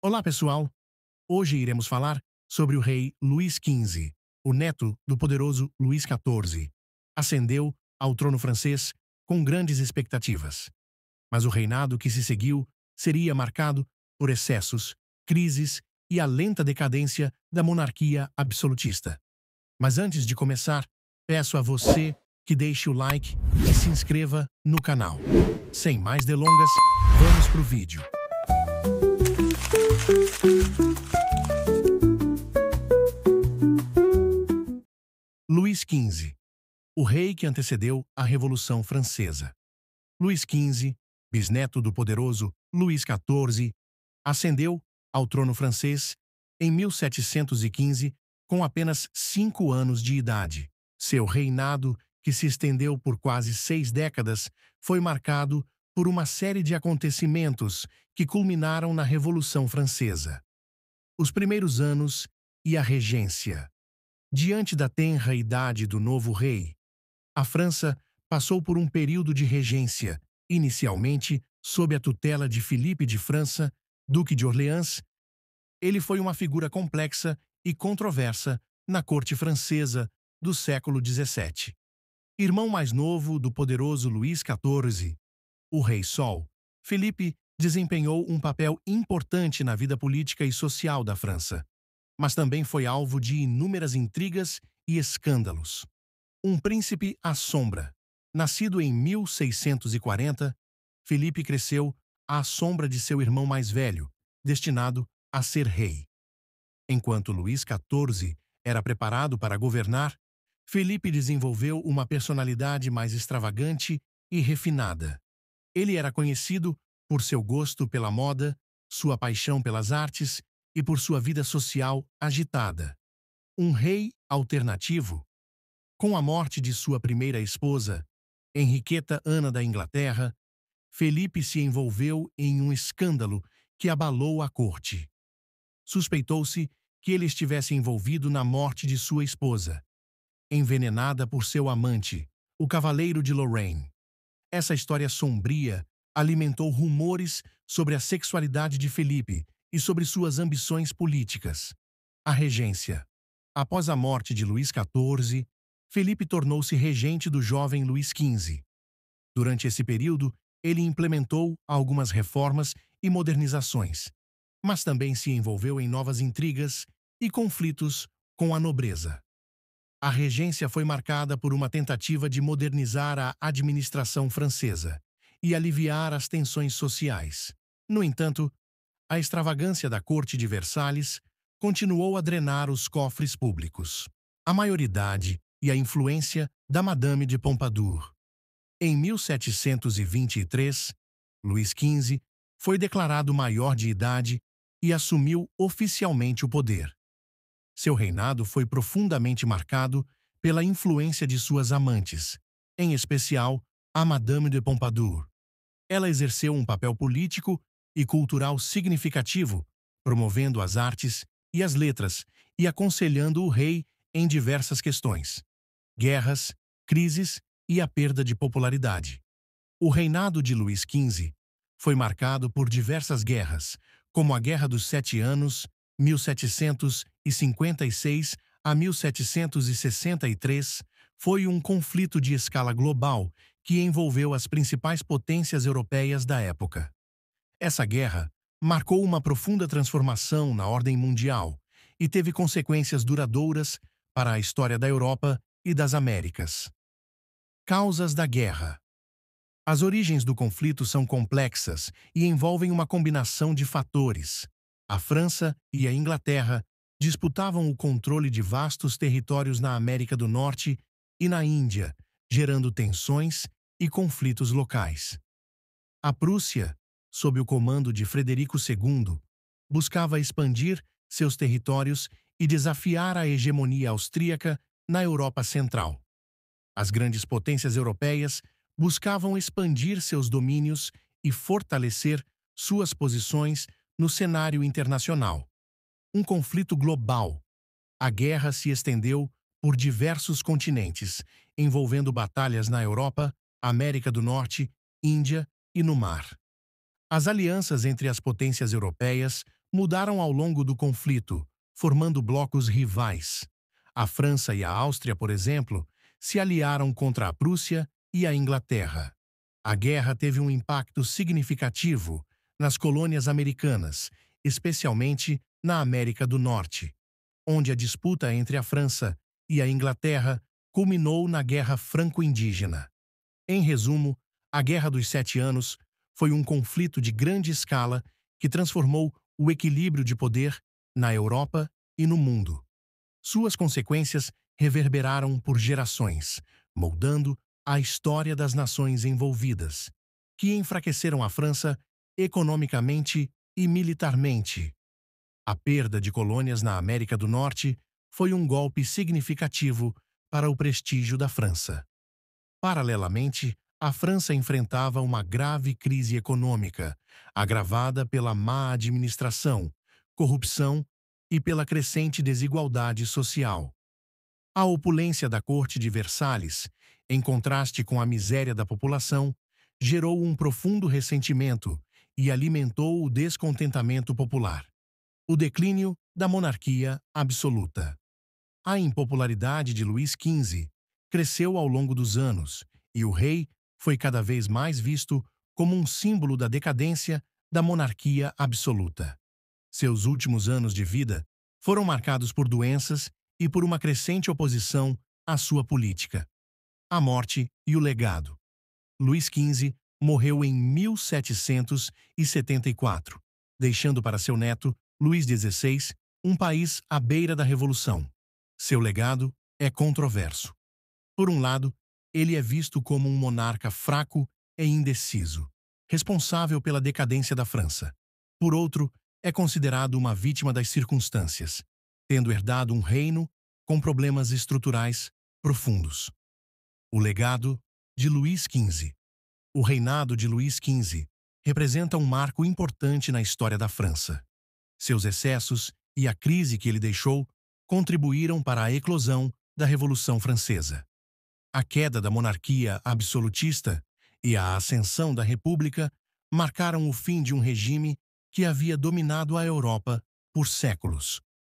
Olá, pessoal! Hoje iremos falar sobre o rei Luís XV, o neto do poderoso Luís XIV. Ascendeu ao trono francês com grandes expectativas, mas o reinado que se seguiu seria marcado por excessos, crises e a lenta decadência da monarquia absolutista. Mas antes de começar, peço a você que deixe o like e se inscreva no canal. Sem mais delongas, vamos pro vídeo. Luís XV, o rei que antecedeu a Revolução Francesa. Luís XV, bisneto do poderoso Luís XIV, ascendeu ao trono francês em 1715 com apenas 5 anos de idade. Seu reinado, que se estendeu por quase 6 décadas, foi marcado por uma série de acontecimentos que culminaram na Revolução Francesa. Os primeiros anos e a regência. Diante da tenra idade do novo rei, a França passou por um período de regência, inicialmente sob a tutela de Filipe de França, Duque de Orleans. Ele foi uma figura complexa e controversa na corte francesa do século XVII. Irmão mais novo do poderoso Luís XIV, o Rei Sol, Filipe desempenhou um papel importante na vida política e social da França, mas também foi alvo de inúmeras intrigas e escândalos. Um príncipe à sombra. Nascido em 1640, Filipe cresceu à sombra de seu irmão mais velho, destinado a ser rei. Enquanto Luís XIV era preparado para governar, Filipe desenvolveu uma personalidade mais extravagante e refinada. Ele era conhecido por seu gosto pela moda, sua paixão pelas artes e por sua vida social agitada. Um rei alternativo. Com a morte de sua primeira esposa, Henriqueta Ana da Inglaterra, Felipe se envolveu em um escândalo que abalou a corte. Suspeitou-se que ele estivesse envolvido na morte de sua esposa, envenenada por seu amante, o Cavaleiro de Lorraine. Essa história sombria alimentou rumores sobre a sexualidade de Felipe e sobre suas ambições políticas. A regência. Após a morte de Luís XIV, Felipe tornou-se regente do jovem Luís XV. Durante esse período, ele implementou algumas reformas e modernizações, mas também se envolveu em novas intrigas e conflitos com a nobreza. A regência foi marcada por uma tentativa de modernizar a administração francesa e aliviar as tensões sociais. No entanto, a extravagância da corte de Versalhes continuou a drenar os cofres públicos. A maioridade e a influência da Madame de Pompadour. Em 1723, Luís XV foi declarado maior de idade e assumiu oficialmente o poder. Seu reinado foi profundamente marcado pela influência de suas amantes, em especial a Madame de Pompadour. Ela exerceu um papel político e cultural significativo, promovendo as artes e as letras e aconselhando o rei em diversas questões: guerras, crises e a perda de popularidade. O reinado de Luís XV foi marcado por diversas guerras, como a Guerra dos 7 Anos, 1756 a 1763, foi um conflito de escala global que envolveu as principais potências europeias da época. Essa guerra marcou uma profunda transformação na ordem mundial e teve consequências duradouras para a história da Europa e das Américas. Causas da guerra. As origens do conflito são complexas e envolvem uma combinação de fatores. A França e a Inglaterra disputavam o controle de vastos territórios na América do Norte e na Índia, gerando tensões e conflitos locais. A Prússia, sob o comando de Frederico II, buscava expandir seus territórios e desafiar a hegemonia austríaca na Europa Central. As grandes potências europeias buscavam expandir seus domínios e fortalecer suas posições no cenário internacional. Um conflito global. A guerra se estendeu por diversos continentes, envolvendo batalhas na Europa, América do Norte, Índia e no mar. As alianças entre as potências europeias mudaram ao longo do conflito, formando blocos rivais. A França e a Áustria, por exemplo, se aliaram contra a Prússia e a Inglaterra. A guerra teve um impacto significativo nas colônias americanas, especialmente na América do Norte, onde a disputa entre a França e a Inglaterra culminou na Guerra Franco-Indígena. Em resumo, a Guerra dos Sete Anos foi um conflito de grande escala que transformou o equilíbrio de poder na Europa e no mundo. Suas consequências reverberaram por gerações, moldando a história das nações envolvidas, que enfraqueceram a França economicamente e militarmente. A perda de colônias na América do Norte foi um golpe significativo para o prestígio da França. Paralelamente, a França enfrentava uma grave crise econômica, agravada pela má administração, corrupção e pela crescente desigualdade social. A opulência da corte de Versalhes, em contraste com a miséria da população, gerou um profundo ressentimento e alimentou o descontentamento popular. O declínio da monarquia absoluta. A impopularidade de Luís XV cresceu ao longo dos anos e o rei foi cada vez mais visto como um símbolo da decadência da monarquia absoluta. Seus últimos anos de vida foram marcados por doenças e por uma crescente oposição à sua política. A morte e o legado. Luís XV morreu em 1774, deixando para seu neto, Luís XVI, um país à beira da revolução. Seu legado é controverso. Por um lado, ele é visto como um monarca fraco e indeciso, responsável pela decadência da França. Por outro, é considerado uma vítima das circunstâncias, tendo herdado um reino com problemas estruturais profundos. O legado de Luís XV. O reinado de Luís XV representa um marco importante na história da França. Seus excessos e a crise que ele deixou contribuíram para a eclosão da Revolução Francesa. A queda da monarquia absolutista e a ascensão da República marcaram o fim de um regime que havia dominado a Europa por séculos.